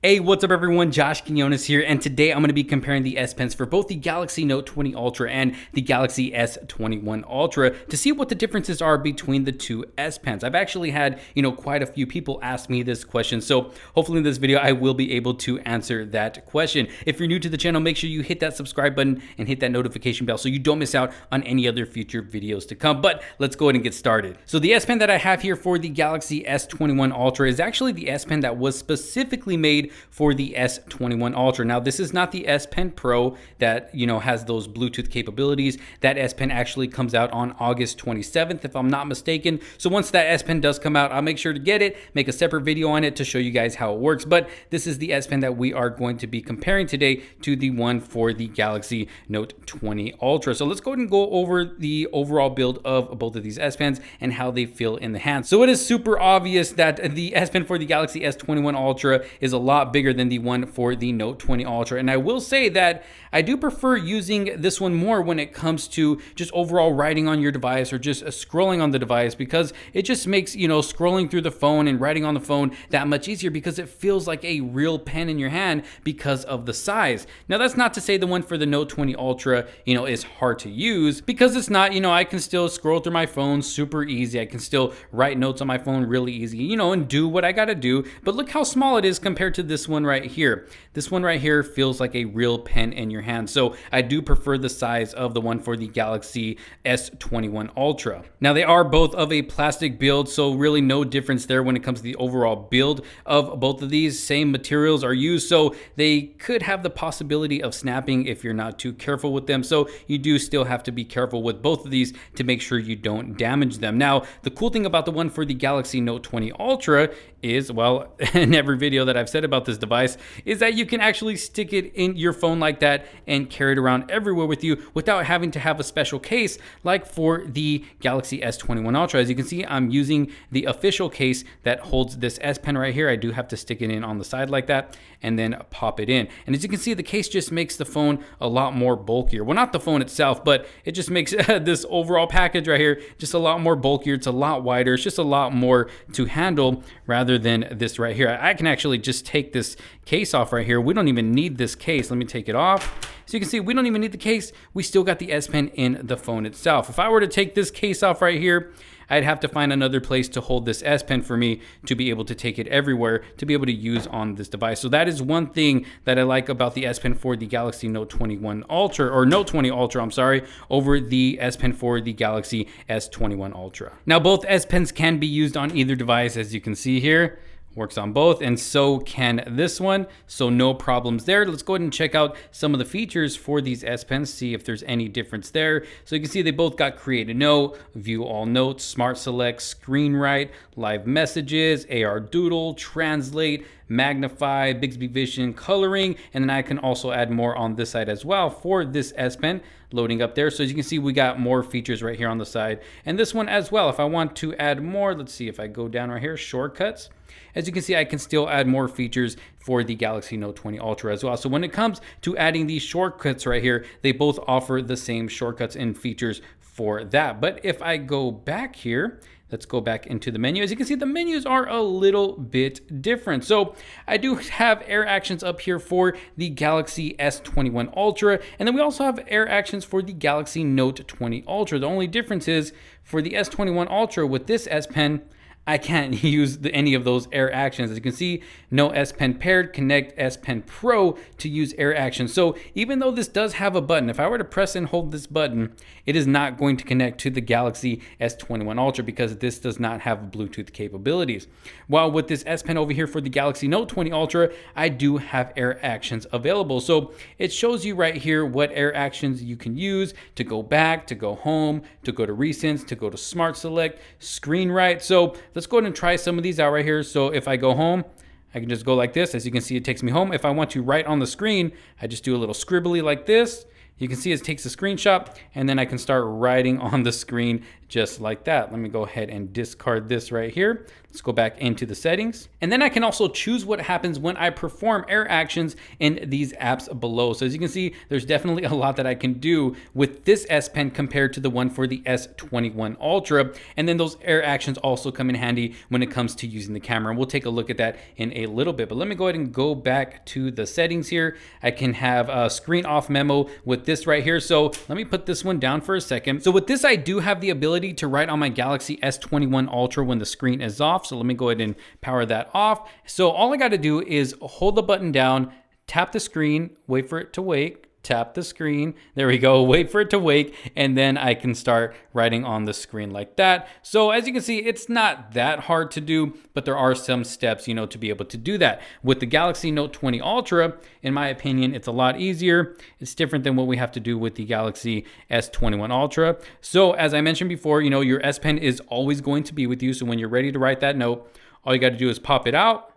Hey, what's up everyone? Josh Quinones here, and today I'm going to be comparing the S Pens for both the Galaxy Note 20 Ultra and the Galaxy S21 Ultra to see what the differences are between the two S Pens. I've actually had, quite a few people ask me this question, so hopefully in this video I will be able to answer that question. If you're new to the channel, make sure you hit that subscribe button and hit that notification bell so you don't miss out on any other future videos to come. But let's go ahead and get started. So the S Pen that I have here for the Galaxy S21 Ultra is actually the S Pen that was specifically made for the S21 Ultra. Now, this is not the S Pen Pro that, has those Bluetooth capabilities. That S Pen actually comes out on August 27th, if I'm not mistaken. So once that S Pen does come out, I'll make sure to get it, make a separate video on it to show you guys how it works. But this is the S Pen that we are going to be comparing today to the one for the Galaxy Note 20 Ultra. So let's go ahead and go over the overall build of both of these S Pens and how they feel in the hand. So it is super obvious that the S Pen for the Galaxy S21 Ultra is a lot bigger than the one for the Note 20 Ultra. And I will say that I do prefer using this one more when it comes to just overall writing on your device or just scrolling on the device, because it just makes, scrolling through the phone and writing on the phone that much easier because it feels like a real pen in your hand because of the size. Now, that's not to say the one for the Note 20 Ultra, is hard to use, because it's not. I can still scroll through my phone super easy. I can still write notes on my phone really easy, and do what I gotta do. But look how small it is compared to this one right here. This one right here feels like a real pen in your hand. So I do prefer the size of the one for the Galaxy S21 Ultra. Now, they are both of a plastic build, so really no difference there when it comes to the overall build of both of these. Same materials are used, so they could have the possibility of snapping if you're not too careful with them. So you do still have to be careful with both of these to make sure you don't damage them. Now, the cool thing about the one for the Galaxy Note 20 Ultra is, well, in every video that I've said about this device, is that you can actually stick it in your phone like that and carry it around everywhere with you without having to have a special case like for the Galaxy S21 Ultra. As you can see, I'm using the official case that holds this S Pen right here. I do have to stick it in on the side like that and then pop it in. And as you can see, the case just makes the phone a lot more bulkier. Well, not the phone itself, but it just makes this overall package right here just a lot more bulkier. It's a lot wider. It's just a lot more to handle rather than this right here. I can actually just take this case off right here. We don't even need this case. Let me take it off. So you can see we don't even need the case. We still got the S Pen in the phone itself. If I were to take this case off right here, I'd have to find another place to hold this S Pen for me to be able to take it everywhere to be able to use on this device. So that is one thing that I like about the S Pen for the Galaxy Note 21 Ultra, or Note 20 Ultra, I'm sorry, over the S Pen for the Galaxy S21 Ultra. Now, both S Pens can be used on either device, as you can see here. Works on both, and so can this one, so no problems there. Let's go ahead and check out some of the features for these S Pens, see if there's any difference there. So you can see they both got Create a Note, View All Notes, Smart Select, Screen Write, Live Messages, AR Doodle, Translate, Magnify, Bixby Vision, Coloring, and then I can also add more on this side as well for this S Pen, loading up there. So as you can see, we got more features right here on the side, and this one as well. If I want to add more, let's see if I go down right here, shortcuts. As you can see, I can still add more features for the Galaxy Note 20 Ultra as well. So when it comes to adding these shortcuts right here, they both offer the same shortcuts and features for that. But if I go back here, let's go back into the menu. As you can see, the menus are a little bit different. So I do have air actions up here for the Galaxy S21 Ultra, and then we also have air actions for the Galaxy Note 20 Ultra. The only difference is for the S21 Ultra with this S Pen, I can't use any of those air actions. As you can see, no S Pen paired, connect S Pen Pro to use air actions. So even though this does have a button, if I were to press and hold this button, it is not going to connect to the Galaxy S21 Ultra because this does not have Bluetooth capabilities. While with this S Pen over here for the Galaxy Note 20 Ultra, I do have air actions available. So it shows you right here what air actions you can use to go back, to go home, to go to recents, to go to Smart Select, Screen Write. So let's go ahead and try some of these out right here. So if I go home, I can just go like this. As you can see, it takes me home. If I want to write on the screen, I just do a little scribbly like this. You can see it takes a screenshot, and then I can start writing on the screen just like that. Let me go ahead and discard this right here. Let's go back into the settings. And then I can also choose what happens when I perform air actions in these apps below. So as you can see, there's definitely a lot that I can do with this S Pen compared to the one for the S21 Ultra. And then those air actions also come in handy when it comes to using the camera. And we'll take a look at that in a little bit. But let me go ahead and go back to the settings here. I can have a screen off memo with this right here. So let me put this one down for a second. So with this, I do have the ability to write on my Galaxy S21 Ultra when the screen is off. So let me go ahead and power that off. So all I got to do is hold the button down, tap the screen, wait for it to wake, tap the screen. There we go. Wait for it to wake. And then I can start writing on the screen like that. So as you can see, it's not that hard to do, but there are some steps, you know, to be able to do that. With the Galaxy Note 20 Ultra, in my opinion, it's a lot easier. It's different than what we have to do with the Galaxy S21 Ultra. So as I mentioned before, you know, your S Pen is always going to be with you. So when you're ready to write that note, all you got to do is pop it out.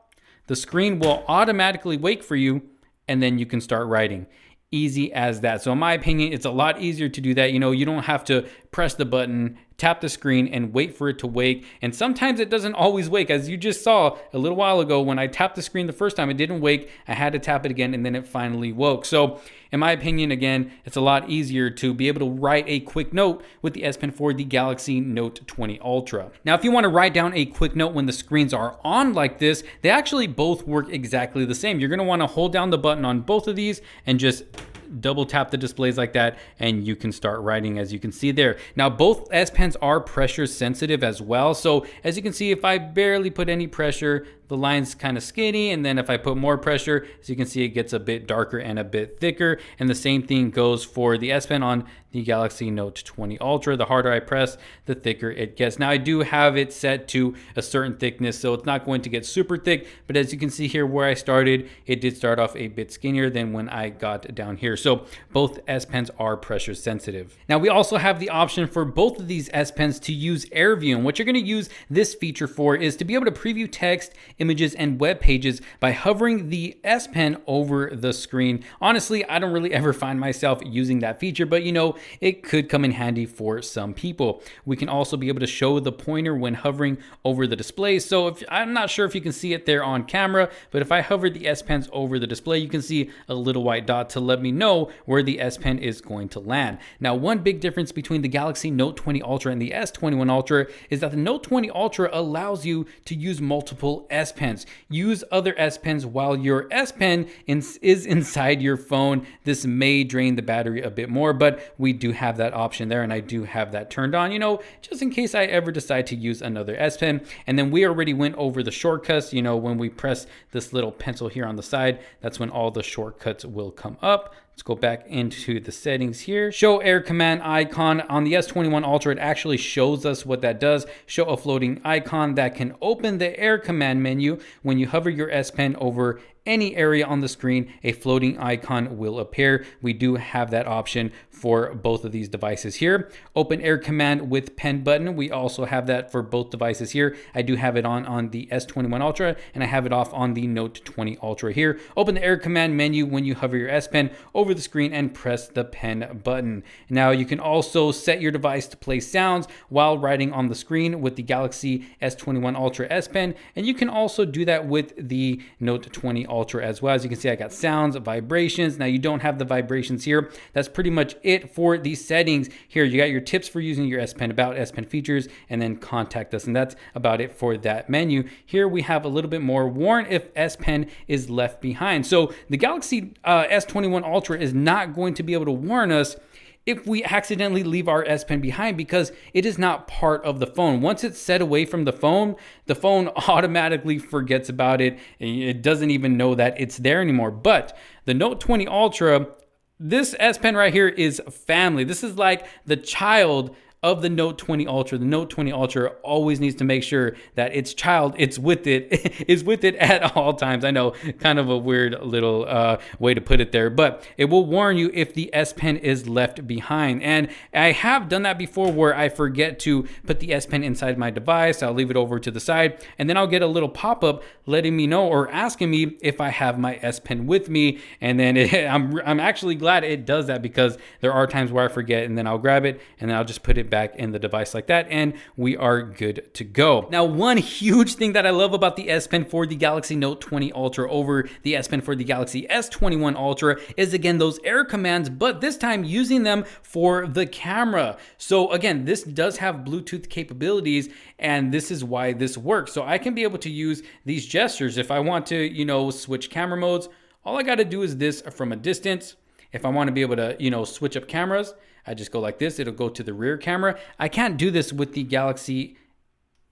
The screen will automatically wake for you, and then you can start writing. Easy as that. So in my opinion, it's a lot easier to do that. You know, you don't have to press the button, tap the screen, and wait for it to wake. And sometimes it doesn't always wake. As you just saw a little while ago, when I tapped the screen the first time, it didn't wake. I had to tap it again, and then it finally woke. So in my opinion, again, it's a lot easier to be able to write a quick note with the S Pen for the Galaxy Note 20 Ultra. Now, if you want to write down a quick note when the screens are on like this, they actually both work exactly the same. You're going to want to hold down the button on both of these and just double tap the displays like that, and you can start writing, as you can see there. Now, both S Pens are pressure sensitive as well. So as you can see, if I barely put any pressure, the line's kind of skinny, and then if I put more pressure, as you can see, it gets a bit darker and a bit thicker. And the same thing goes for the S Pen on the Galaxy Note 20 Ultra. The harder I press, the thicker it gets. Now, I do have it set to a certain thickness, so it's not going to get super thick, but as you can see here where I started, it did start off a bit skinnier than when I got down here. So both S Pens are pressure sensitive. Now, we also have the option for both of these S Pens to use Air View, and what you're going to use this feature for is to be able to preview text, images, and web pages by hovering the S Pen over the screen. Honestly, I don't really ever find myself using that feature, but you know, it could come in handy for some people. We can also be able to show the pointer when hovering over the display. So I'm not sure if you can see it there on camera, but if I hover the S Pens over the display, you can see a little white dot to let me know where the S Pen is going to land. Now, one big difference between the Galaxy Note 20 Ultra and the S21 Ultra is that the Note 20 Ultra allows you to use multiple S Pens. Use other S Pens while your S Pen is inside your phone. This may drain the battery a bit more, but we do have that option there, and I do have that turned on, you know, just in case I ever decide to use another S Pen. And then we already went over the shortcuts. You know, when we press this little pencil here on the side, that's when all the shortcuts will come up. Let's go back into the settings here. Show air command icon. On the S21 Ultra, it actually shows us what that does. Show a floating icon that can open the air command menu. When you hover your S Pen over any area on the screen, a floating icon will appear. We do have that option for both of these devices here. Open air command with pen button. We also have that for both devices here. I do have it on the S21 Ultra, and I have it off on the Note 20 Ultra here. Open the air command menu when you hover your S Pen over the screen and press the pen button. Now, you can also set your device to play sounds while writing on the screen with the Galaxy S21 Ultra S Pen, and you can also do that with the Note 20 Ultra as well. As you can see, I got sounds, vibrations. Now, you don't have the vibrations here. That's pretty much it for the settings here. You got your tips for using your S Pen, about S Pen features, and then contact us, and that's about it for that menu. Here we have a little bit more. Warn if S Pen is left behind. So the Galaxy S21 Ultra is not going to be able to warn us if we accidentally leave our S Pen behind, because it is not part of the phone. Once it's set away from the phone automatically forgets about it. It doesn't even know that it's there anymore. But the Note 20 Ultra, this S Pen right here is family. This is like the child of the Note 20 Ultra. The Note 20 Ultra always needs to make sure that its child, it's with it, is with it at all times. I know, kind of a weird little way to put it there, but it will warn you if the S Pen is left behind. And I have done that before where I forget to put the S Pen inside my device. I'll leave it over to the side, and then I'll get a little pop-up letting me know or asking me if I have my S Pen with me. And then I'm actually glad it does that, because there are times where I forget, and then I'll grab it and then I'll just put it back in the device like that, and we are good to go. Now, one huge thing that I love about the S Pen for the Galaxy Note 20 Ultra over the S Pen for the Galaxy S21 Ultra is, again, those air commands, but this time using them for the camera. So again, this does have Bluetooth capabilities, and this is why this works. So I can be able to use these gestures if I want to, you know, switch camera modes. All I got to do is this from a distance. If I want to be able to, you know, switch up cameras, I just go like this. It'll go to the rear camera. I can't do this with the Galaxy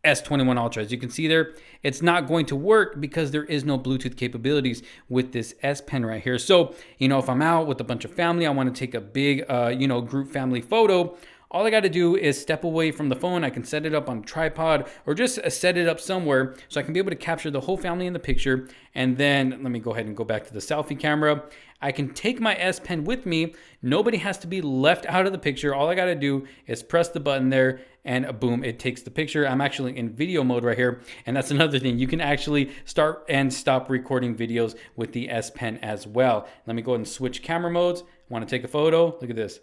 S21 Ultra. As you can see there, it's not going to work because there is no Bluetooth capabilities with this S Pen right here. So, you know, if I'm out with a bunch of family, I want to take a big, you know, group family photo, all I got to do is step away from the phone. I can set it up on a tripod or just set it up somewhere so I can be able to capture the whole family in the picture. And then let me go ahead and go back to the selfie camera. I can take my S Pen with me. Nobody has to be left out of the picture. All I got to do is press the button there, and boom, it takes the picture. I'm actually in video mode right here. And that's another thing. You can actually start and stop recording videos with the S Pen as well. Let me go ahead and switch camera modes. Want to take a photo? Look at this.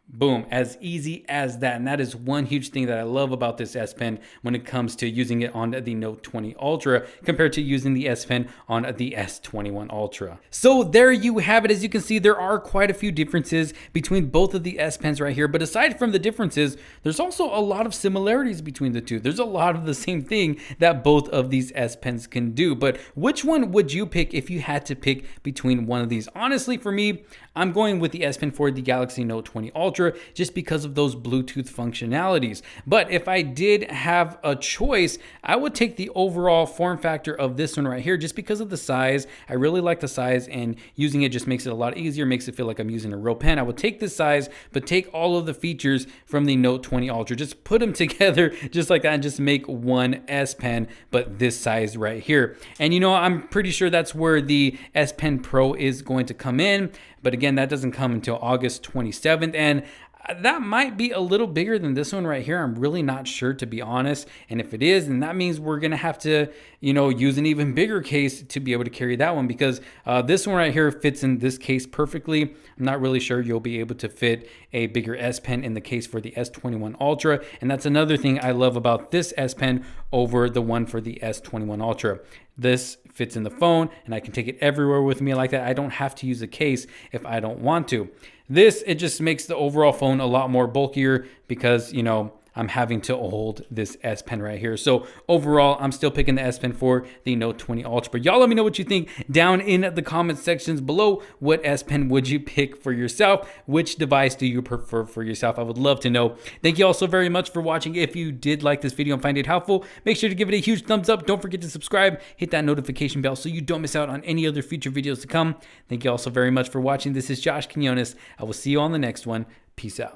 Boom, as easy as that. And that is one huge thing that I love about this S Pen when it comes to using it on the Note 20 Ultra compared to using the S Pen on the S21 Ultra. So there you have it. As you can see, there are quite a few differences between both of the S Pens right here. But aside from the differences, there's also a lot of similarities between the two. There's a lot of the same thing that both of these S Pens can do. But which one would you pick if you had to pick between one of these? Honestly, for me, I'm going with the S Pen for the Galaxy Note 20 Ultra just because of those Bluetooth functionalities. But if I did have a choice, I would take the overall form factor of this one right here just because of the size. I really like the size, and using it just makes it a lot easier, makes it feel like I'm using a real pen. I would take this size, but take all of the features from the Note 20 Ultra, just put them together just like that and just make one S Pen, but this size right here. And you know, I'm pretty sure that's where the S Pen Pro is going to come in. But again, that doesn't come until August 27th. And that might be a little bigger than this one right here. I'm really not sure, to be honest. And if it is, then that means we're going to have to, you know, use an even bigger case to be able to carry that one, because this one right here fits in this case perfectly. I'm not really sure you'll be able to fit a bigger S Pen in the case for the S21 Ultra. And that's another thing I love about this S Pen over the one for the S21 Ultra. This fits in the phone, and I can take it everywhere with me like that. I don't have to use a case if I don't want to. This, it just makes the overall phone a lot more bulkier because, you know, I'm having to hold this S Pen right here. So overall, I'm still picking the S Pen for the Note 20 Ultra. But y'all let me know what you think down in the comment sections below. What S Pen would you pick for yourself? Which device do you prefer for yourself? I would love to know. Thank you all so very much for watching. If you did like this video and find it helpful, make sure to give it a huge thumbs up. Don't forget to subscribe, hit that notification bell so you don't miss out on any other future videos to come. Thank you all so very much for watching. This is Josh Quinones. I will see you on the next one. Peace out.